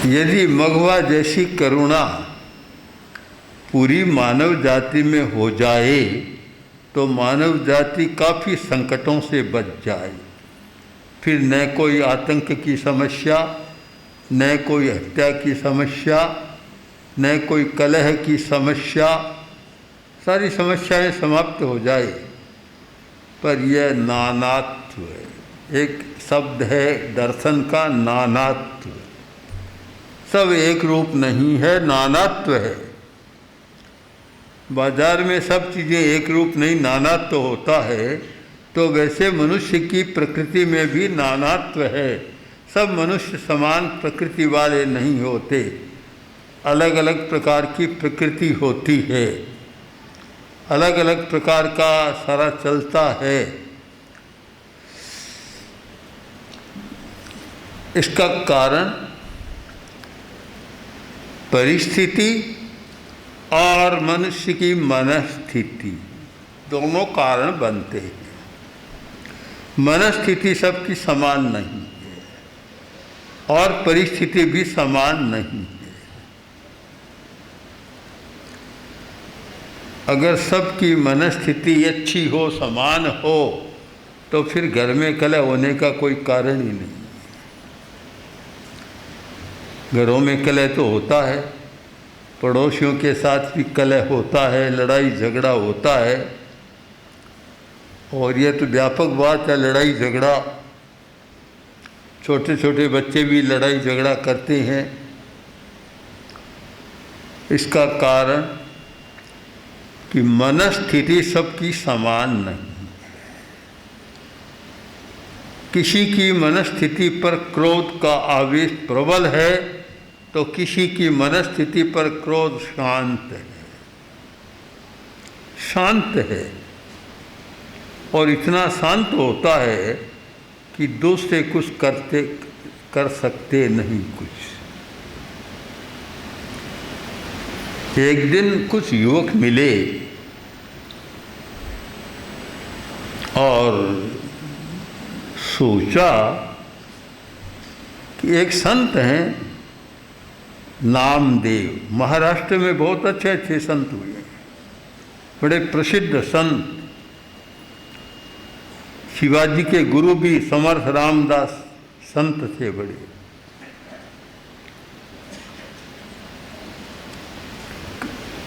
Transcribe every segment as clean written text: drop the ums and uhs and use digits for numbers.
यदि मघवा जैसी करुणा पूरी मानव जाति में हो जाए तो मानव जाति काफ़ी संकटों से बच जाए। फिर न कोई आतंक की समस्या, न कोई हत्या की समस्या, न कोई कलह की समस्या, सारी समस्याएं समाप्त हो जाए। पर यह नानात्व है, एक शब्द है दर्शन का, नानात्व। सब एक रूप नहीं है, नानात्व है। बाजार में सब चीज़ें एक रूप नहीं, नानात्व होता है। तो वैसे मनुष्य की प्रकृति में भी नानात्व है। सब मनुष्य समान प्रकृति वाले नहीं होते, अलग अलग प्रकार की प्रकृति होती है, अलग अलग प्रकार का सारा चलता है। इसका कारण परिस्थिति और मनुष्य की मनस्थिति, दोनों कारण बनते हैं। मनस्थिति सबकी समान नहीं है और परिस्थिति भी समान नहीं है। अगर सबकी मनस्थिति अच्छी हो, समान हो, तो फिर घर में कलह होने का कोई कारण ही नहीं। घरों में कलह तो होता है, पड़ोसियों के साथ भी कलह होता है, लड़ाई झगड़ा होता है। और यह तो व्यापक बात है, लड़ाई झगड़ा। छोटे छोटे बच्चे भी लड़ाई झगड़ा करते हैं। इसका कारण कि मनस्थिति सबकी समान नहीं। किसी की मनस्थिति पर क्रोध का आवेश प्रबल है तो किसी की मनस्थिति पर क्रोध शांत है, शांत है। और इतना शांत होता है कि दूसरे कुछ कर सकते नहीं कुछ। एक दिन कुछ युवक मिले और सोचा कि एक संत हैं नामदेव, महाराष्ट्र में बहुत अच्छे अच्छे संत हुए, बड़े प्रसिद्ध संत। शिवाजी के गुरु भी समर्थ रामदास संत थे बड़े।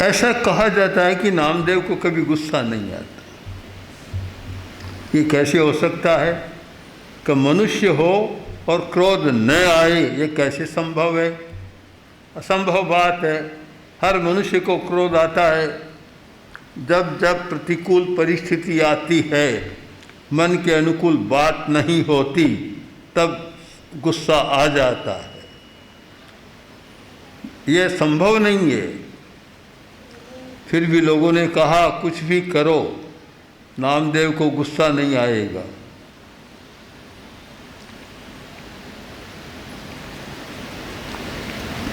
ऐसा कहा जाता है कि नामदेव को कभी गुस्सा नहीं आता। ये कैसे हो सकता है कि मनुष्य हो और क्रोध न आए? ये कैसे संभव है? असंभव बात है। हर मनुष्य को क्रोध आता है। जब जब प्रतिकूल परिस्थिति आती है, मन के अनुकूल बात नहीं होती, तब गुस्सा आ जाता है। यह संभव नहीं है। फिर भी लोगों ने कहा कुछ भी करो, नामदेव को गुस्सा नहीं आएगा।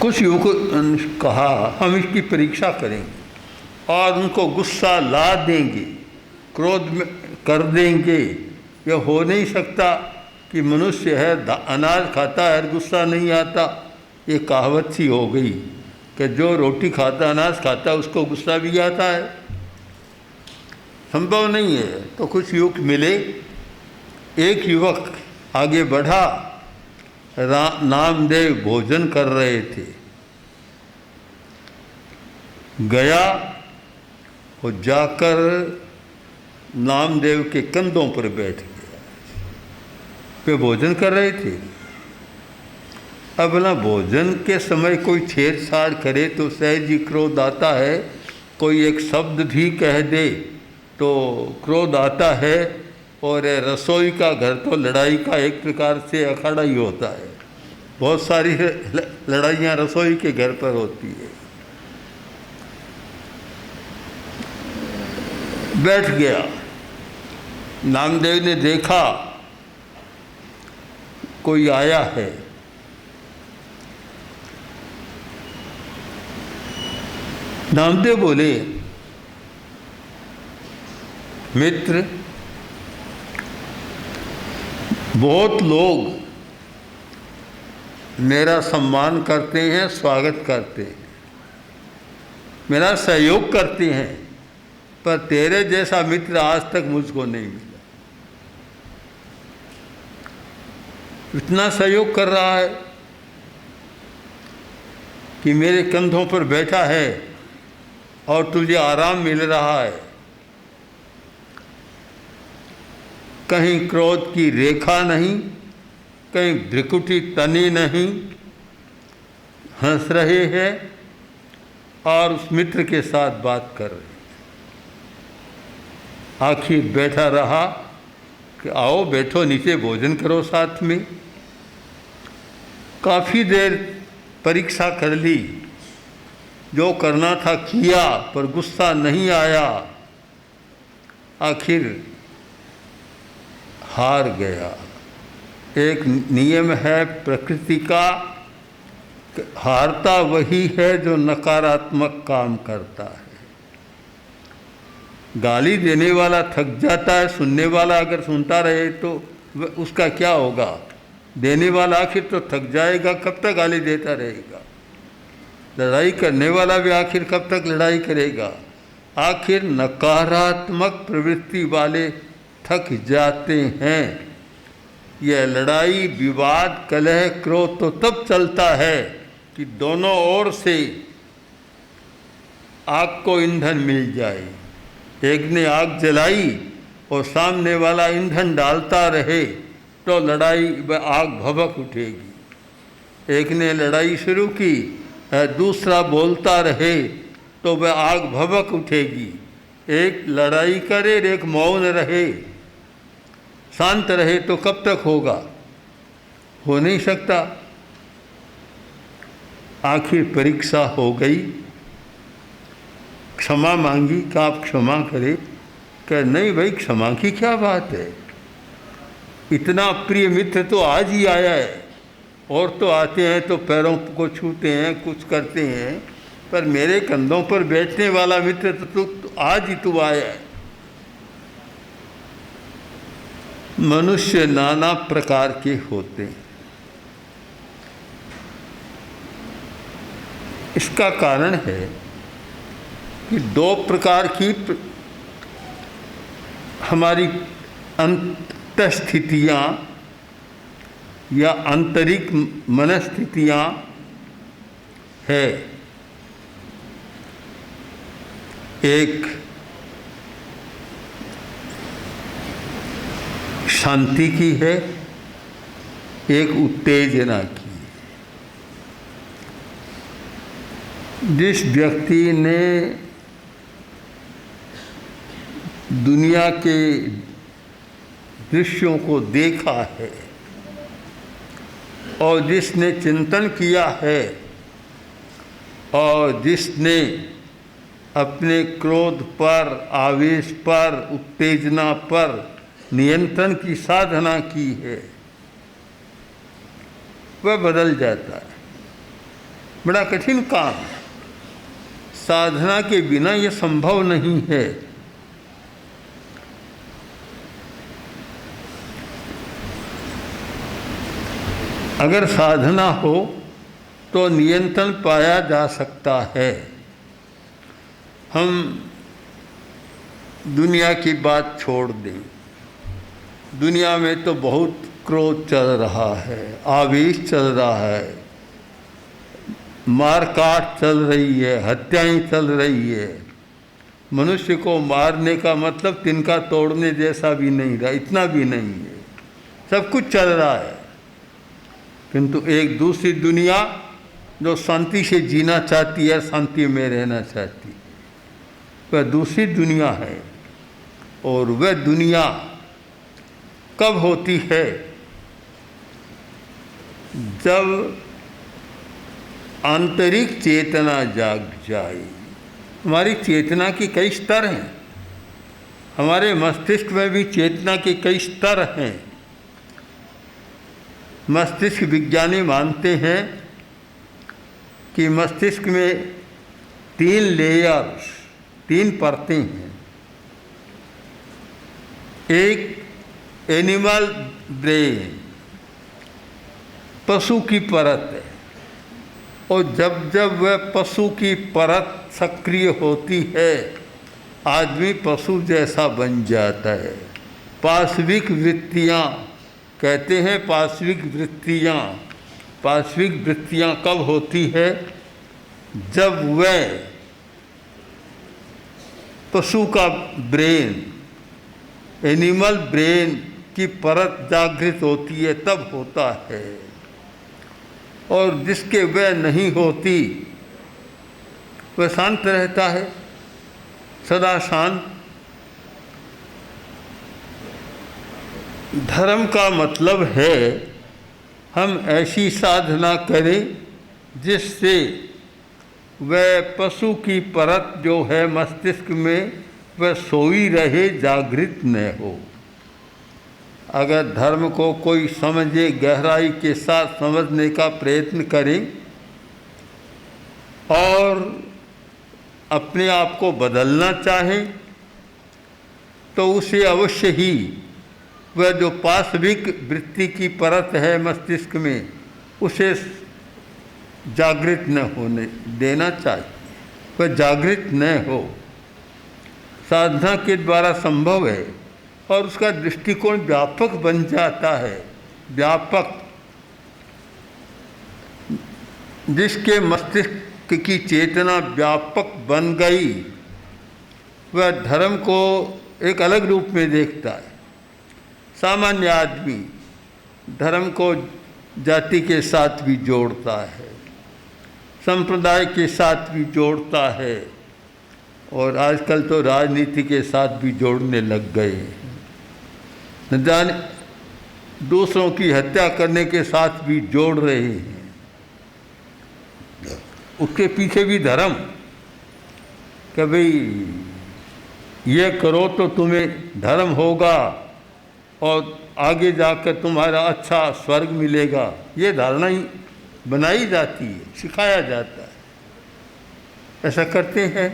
कुछ युवकों ने कहा हम इसकी परीक्षा करेंगे और उनको गुस्सा ला देंगे, क्रोध में कर देंगे। यह हो नहीं सकता कि मनुष्य है, अनाज खाता है, गुस्सा नहीं आता। ये कहावत सी हो गई कि जो रोटी खाता, अनाज खाता, उसको गुस्सा भी आता है। संभव नहीं है। तो कुछ युवक मिले। एक युवक आगे बढ़ा, नामदेव भोजन कर रहे थे, गया और जाकर नामदेव के कंधों पर बैठ गया। वे भोजन कर रहे थे। अब ना भोजन के समय कोई छेड़छाड़ करे तो सहज ही क्रोध आता है। कोई एक शब्द भी कह दे तो क्रोध आता है। और रसोई का घर तो लड़ाई का एक प्रकार से अखाड़ा ही होता है। बहुत सारी लड़ाइयाँ रसोई के घर पर होती है। बैठ गया। नामदेव ने देखा कोई आया है। नामदेव बोले, मित्र, बहुत लोग मेरा सम्मान करते हैं, स्वागत करते हैं, मेरा सहयोग करते हैं, पर तेरे जैसा मित्र आज तक मुझको नहीं मिला। इतना सहयोग कर रहा है कि मेरे कंधों पर बैठा है और तुझे आराम मिल रहा है। कहीं क्रोध की रेखा नहीं, कहीं भ्रिकुटी तनी नहीं, हंस रहे हैं और उस मित्र के साथ बात कर रहे हैं। आखिर बैठा रहा कि आओ बैठो नीचे, भोजन करो साथ में। काफ़ी देर परीक्षा कर ली, जो करना था किया, पर गुस्सा नहीं आया। आखिर हार गया। एक नियम है प्रकृति का, हारता वही है जो नकारात्मक काम करता है। गाली देने वाला थक जाता है, सुनने वाला अगर सुनता रहे तो उसका क्या होगा? देने वाला आखिर तो थक जाएगा, कब तक गाली देता रहेगा? लड़ाई करने वाला भी आखिर कब तक लड़ाई करेगा? आखिर नकारात्मक प्रवृत्ति वाले थक जाते हैं। यह लड़ाई, विवाद, कलह, क्रोध तो तब चलता है कि दोनों ओर से आग को ईंधन मिल जाए। एक ने आग जलाई और सामने वाला ईंधन डालता रहे तो लड़ाई आग भभक उठेगी। एक ने लड़ाई शुरू की, दूसरा बोलता रहे तो वह आग भभक उठेगी। एक लड़ाई करे, एक मौन रहे, शांत रहे तो कब तक होगा? हो नहीं सकता। आखिर परीक्षा हो गई, क्षमा मांगी कि आप क्षमा करें। कह नहीं भाई, क्षमा की क्या बात है, इतना प्रिय मित्र तो आज ही आया है। और तो आते हैं तो पैरों को छूते हैं, कुछ करते हैं, पर मेरे कंधों पर बैठने वाला मित्र तो आज ही तू आया है। मनुष्य नाना प्रकार के होते हैं। इसका कारण है कि दो प्रकार की हमारी अंतस्थितियाँ या आंतरिक मनस्थितियाँ है। एक शांति की है, एक उत्तेजना की। जिस व्यक्ति ने दुनिया के दृश्यों को देखा है और जिसने चिंतन किया है और जिसने अपने क्रोध पर, आवेश पर, उत्तेजना पर नियंत्रण की साधना की है, वह बदल जाता है। बड़ा कठिन काम है, साधना के बिना यह संभव नहीं है। अगर साधना हो तो नियंत्रण पाया जा सकता है। हम दुनिया की बात छोड़ दें, दुनिया में तो बहुत क्रोध चल रहा है, आवेश चल रहा है, मारकाट चल रही है, हत्याएं चल रही है। मनुष्य को मारने का मतलब तिनका तोड़ने जैसा भी नहीं रहा, इतना भी नहीं है। सब कुछ चल रहा है, किंतु एक दूसरी दुनिया जो शांति से जीना चाहती है, शांति में रहना चाहती है, वह दूसरी दुनिया है। और वह दुनिया कब होती है? जब आंतरिक चेतना जाग जाए। हमारी चेतना के कई स्तर हैं, हमारे मस्तिष्क में भी चेतना के कई स्तर हैं। मस्तिष्क विज्ञानी मानते हैं कि मस्तिष्क में 3 लेयर्स, 3 परतें हैं। एक एनिमल ब्रेन, पशु की परत है, और जब जब वह पशु की परत सक्रिय होती है आदमी पशु जैसा बन जाता है। पाशविक वृत्तियाँ कहते हैं, पाशविक वृत्तियाँ कब होती है? जब वह पशु का ब्रेन, एनिमल ब्रेन की परत जागृत होती है तब होता है, और जिसके वह नहीं होती वह शांत रहता है, सदा शांत। धर्म का मतलब है हम ऐसी साधना करें जिससे वह पशु की परत जो है मस्तिष्क में वह सोई रहे, जागृत न हो। अगर धर्म को कोई समझे, गहराई के साथ समझने का प्रयत्न करे और अपने आप को बदलना चाहे तो उसे अवश्य ही वह जो पाशविक वृत्ति की परत है मस्तिष्क में उसे जागृत न होने देना चाहिए। वह जागृत न हो, साधना के द्वारा संभव है, और उसका दृष्टिकोण व्यापक बन जाता है। व्यापक, जिसके मस्तिष्क की चेतना व्यापक बन गई वह धर्म को एक अलग रूप में देखता है। सामान्य आदमी धर्म को जाति के साथ भी जोड़ता है, संप्रदाय के साथ भी जोड़ता है, और आजकल तो राजनीति के साथ भी जोड़ने लग गए। न जाने दूसरों की हत्या करने के साथ भी जोड़ रहे हैं। उसके पीछे भी धर्म कि भाई ये करो तो तुम्हें धर्म होगा और आगे जाकर तुम्हारा अच्छा स्वर्ग मिलेगा, ये धारणा ही बनाई जाती है, सिखाया जाता है, ऐसा करते हैं।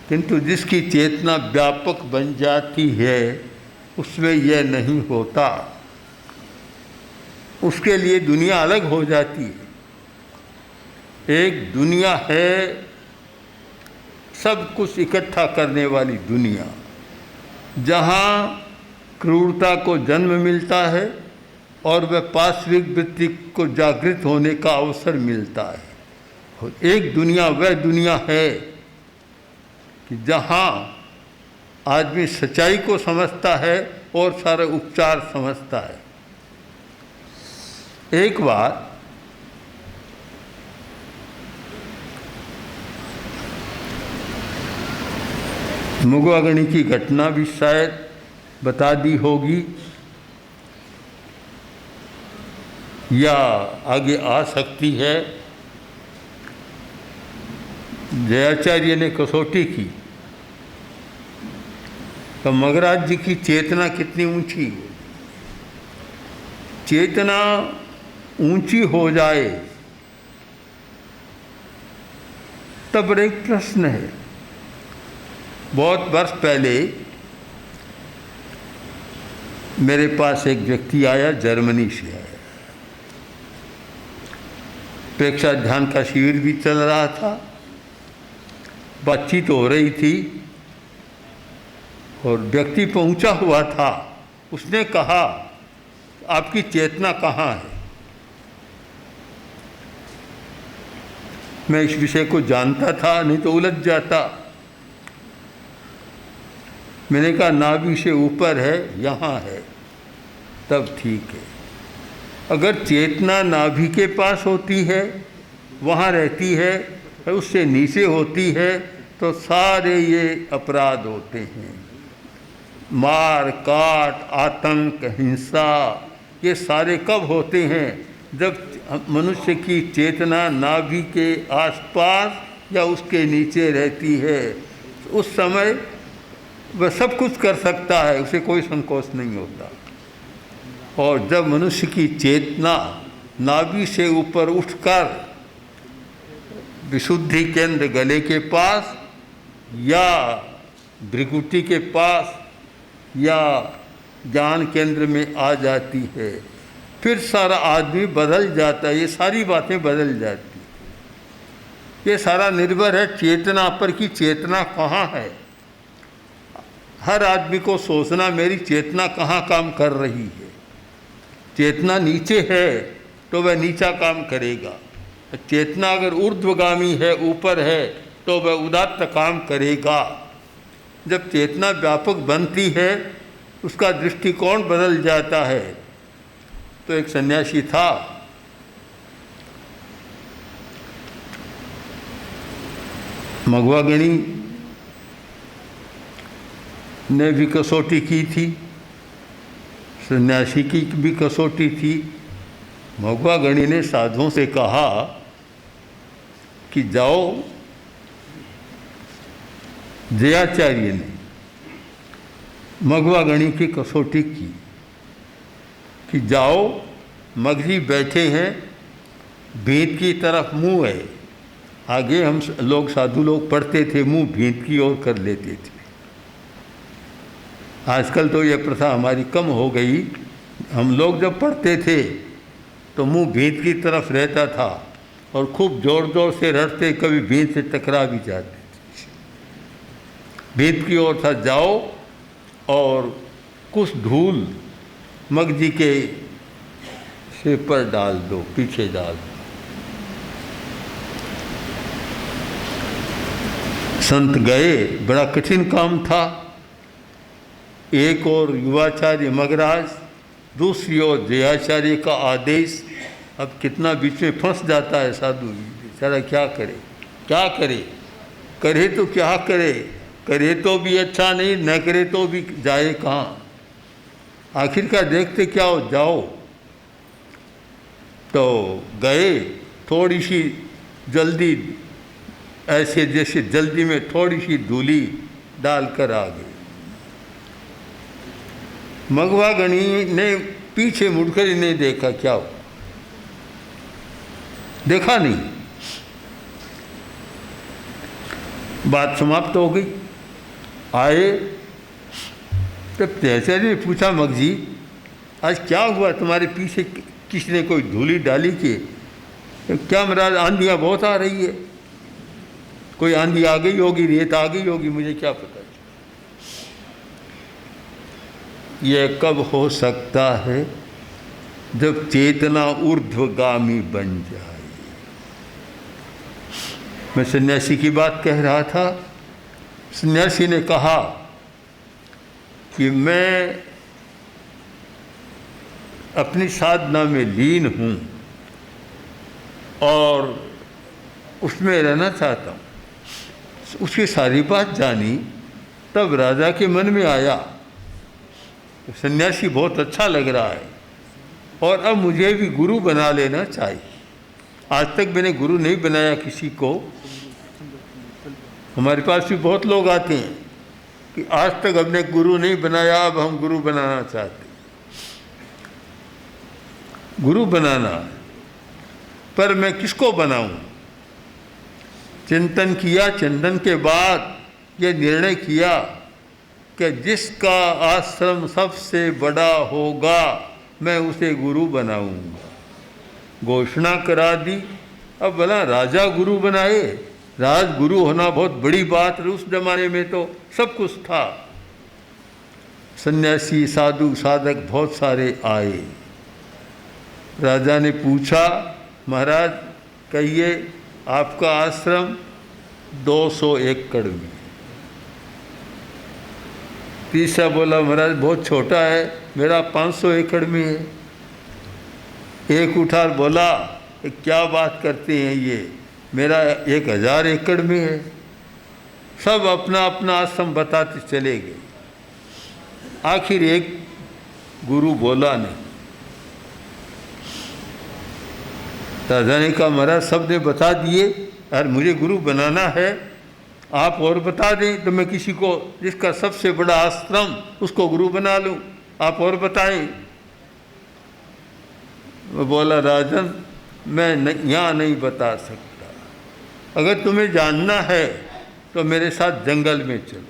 किंतु जिसकी चेतना व्यापक बन जाती है उसमें यह नहीं होता, उसके लिए दुनिया अलग हो जाती है। एक दुनिया है सब कुछ इकट्ठा करने वाली दुनिया, जहाँ क्रूरता को जन्म मिलता है और वह पाशविक वृत्ति को जागृत होने का अवसर मिलता है। और एक दुनिया वह दुनिया है कि जहाँ आदमी सच्चाई को समझता है और सारे उपचार समझता है। एक बार मुगवागणी की घटना भी शायद बता दी होगी या आगे आ सकती है। जयाचार्य ने कसौटी की तो मगराज जी की चेतना कितनी ऊंची है। चेतना ऊंची हो जाए तब एक प्रश्न है। बहुत वर्ष पहले मेरे पास एक व्यक्ति आया, जर्मनी से आया। प्रेक्षा ध्यान का शिविर भी चल रहा था, बातचीत हो रही थी और व्यक्ति पहुंचा हुआ था। उसने कहा, आपकी चेतना कहाँ है? मैं इस विषय को जानता था, नहीं तो उलझ जाता। मैंने कहा नाभि से ऊपर है, यहाँ है, तब ठीक है। अगर चेतना नाभि के पास होती है, वहाँ रहती है, उससे नीचे होती है, तो सारे ये अपराध होते हैं। मार काट, आतंक, हिंसा, ये सारे कब होते हैं? जब मनुष्य की चेतना नाभि के आसपास या उसके नीचे रहती है। उस समय वह सब कुछ कर सकता है, उसे कोई संकोच नहीं होता। और जब मनुष्य की चेतना नाभि से ऊपर उठकर विशुद्धि केंद्र गले के पास या भृकुटी के पास या ज्ञान केंद्र में आ जाती है, फिर सारा आदमी बदल जाता है, ये सारी बातें बदल जाती। ये सारा निर्भर है चेतना पर कि चेतना कहाँ है। हर आदमी को सोचना मेरी चेतना कहाँ काम कर रही है। चेतना नीचे है तो वह नीचा काम करेगा, चेतना अगर ऊर्ध्वगामी है, ऊपर है, तो वह उदात्त काम करेगा। जब चेतना व्यापक बनती है उसका दृष्टिकोण बदल जाता है। तो एक सन्यासी था, मघवागणी ने भी कसौटी की थी, सन्यासी की भी कसौटी थी। मघवागणी ने साधुओं से कहा कि जाओ, जयाचार्य ने मघवागणी की कसौटी की कि जाओ, मगजी बैठे हैं, भीत की तरफ मुंह है। आगे हम लोग साधु लोग पढ़ते थे, मुंह भीत की ओर कर लेते थे। आजकल तो ये प्रथा हमारी कम हो गई। हम लोग जब पढ़ते थे तो मुंह भीत की तरफ रहता था और खूब जोर जोर से रटते, कभी भीत से टकरा भी जाते थे। भीत की ओर था, जाओ और कुछ धूल मगजी के सिर पर डाल दो, पीछे डाल दो। संत गए, बड़ा कठिन काम था। एक और युवाचार्य मगराज, दूसरी ओर जयाचार्य का आदेश। अब कितना बीच में फंस जाता है साधु, बेचारा क्या करे, क्या करे, करे तो क्या करे, करे तो भी अच्छा नहीं, न करे तो भी जाए कहाँ। आखिरकार देखते क्या हो, जाओ। तो गए, थोड़ी सी जल्दी, ऐसे जैसे जल्दी में थोड़ी सी धूली डालकर आ गए। मघवागणी ने पीछे मुड़कर ही नहीं देखा, क्या हो, देखा नहीं। बात समाप्त हो गई। आए तब जैसे ने पूछा, मगजी आज क्या हुआ, तुम्हारे पीछे किसने कोई धूली डाली के? क्या महाराज, आंधियाँ बहुत आ रही है, कोई आंधी आ गई होगी, रेत आ गई होगी, मुझे क्या पता। यह कब हो सकता है? जब चेतना ऊर्ध्वगामी बन जाए। मैं सन्यासी की बात कह रहा था। सन्यासी ने कहा कि मैं अपनी साधना में लीन हूँ और उसमें रहना चाहता हूँ। उसकी सारी बात जानी, तब राजा के मन में आया सन्यासी बहुत अच्छा लग रहा है और अब मुझे भी गुरु बना लेना चाहिए। आज तक मैंने गुरु नहीं बनाया किसी को। हमारे पास भी बहुत लोग आते हैं कि आज तक हमने गुरु नहीं बनाया, अब हम गुरु बनाना चाहते। गुरु बनाना, पर मैं किसको बनाऊं? चिंतन किया, चिंतन के बाद ये निर्णय किया कि जिसका आश्रम सबसे बड़ा होगा मैं उसे गुरु बनाऊंगा। घोषणा करा दी। अब भला राजा गुरु बनाए, राजगुरु होना बहुत बड़ी बात है। उस जमाने में तो सब कुछ था। सन्यासी, साधु, साधक बहुत सारे आए। राजा ने पूछा, महाराज कहिए, आपका आश्रम 200 एकड़ में। तीसरा बोला, महाराज बहुत छोटा है, मेरा 500 एकड़ में है। एक उठा बोला, क्या बात करते हैं ये, मेरा 1000 एकड़ में है। सब अपना अपना आश्रम बताते चले गए। आखिर एक गुरु बोला नहीं। राजा ने कहा, महाराज सब ने बता दिए, और मुझे गुरु बनाना है, आप और बता दें तो मैं किसी को जिसका सबसे बड़ा आश्रम उसको गुरु बना लूं। आप और बताएं। वो बोला, राजन मैं यहाँ नहीं बता सकता, अगर तुम्हें जानना है तो मेरे साथ जंगल में चलो।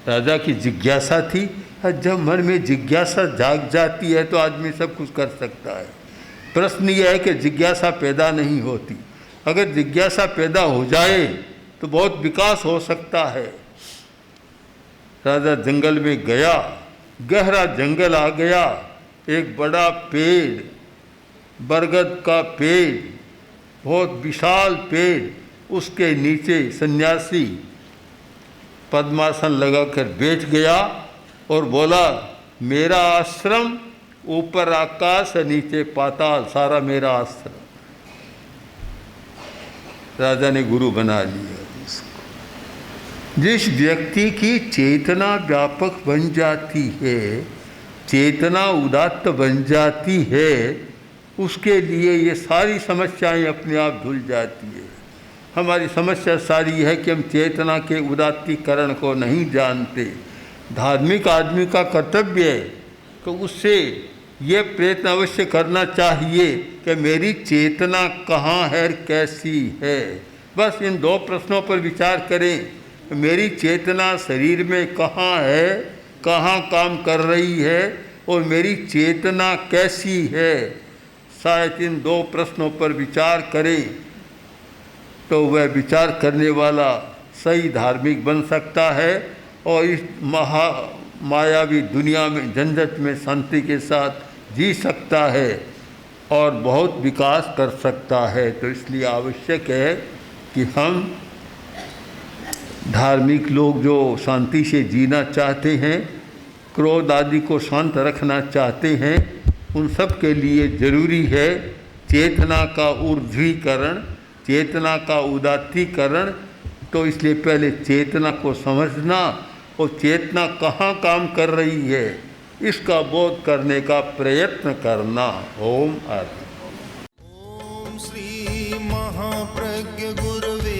राजा की जिज्ञासा थी, और जब मन में जिज्ञासा जाग जाती है तो आदमी सब कुछ कर सकता है। प्रश्न यह है कि जिज्ञासा पैदा नहीं होती। अगर जिज्ञासा पैदा हो जाए तो बहुत विकास हो सकता है। राजा जंगल में गया, गहरा जंगल आ गया, एक बड़ा पेड़, बरगद का पेड़, बहुत विशाल पेड़, उसके नीचे सन्यासी पद्मासन लगाकर बैठ गया और बोला, मेरा आश्रम ऊपर आकाश और नीचे पाताल, सारा मेरा आश्रम। राजा ने गुरु बना लिया उसको। जिस व्यक्ति की चेतना व्यापक बन जाती है, चेतना उदात्त बन जाती है, उसके लिए ये सारी समस्याएं अपने आप धुल जाती है। हमारी समस्या सारी है कि हम चेतना के उदात्तीकरण को नहीं जानते। धार्मिक आदमी का कर्तव्य है तो उससे ये प्रयत्न अवश्य करना चाहिए कि मेरी चेतना कहाँ है, कैसी है। बस इन दो प्रश्नों पर विचार करें। मेरी चेतना शरीर में कहाँ है, कहाँ काम कर रही है, और मेरी चेतना कैसी है। शायद इन दो प्रश्नों पर विचार करें तो वह विचार करने वाला सही धार्मिक बन सकता है और इस मायावी दुनिया में झंझट में शांति के साथ जी सकता है और बहुत विकास कर सकता है। तो इसलिए आवश्यक है कि हम धार्मिक लोग जो शांति से जीना चाहते हैं, क्रोध आदि को शांत रखना चाहते हैं, उन सब के लिए ज़रूरी है चेतना का ऊर्ध्वीकरण, चेतना का उदात्तीकरण। तो इसलिए पहले चेतना को समझना और चेतना कहाँ काम कर रही है इसका बोध करने का प्रयत्न करना। ओम आदि। ओम श्री महाप्रज्ञ गुरुवे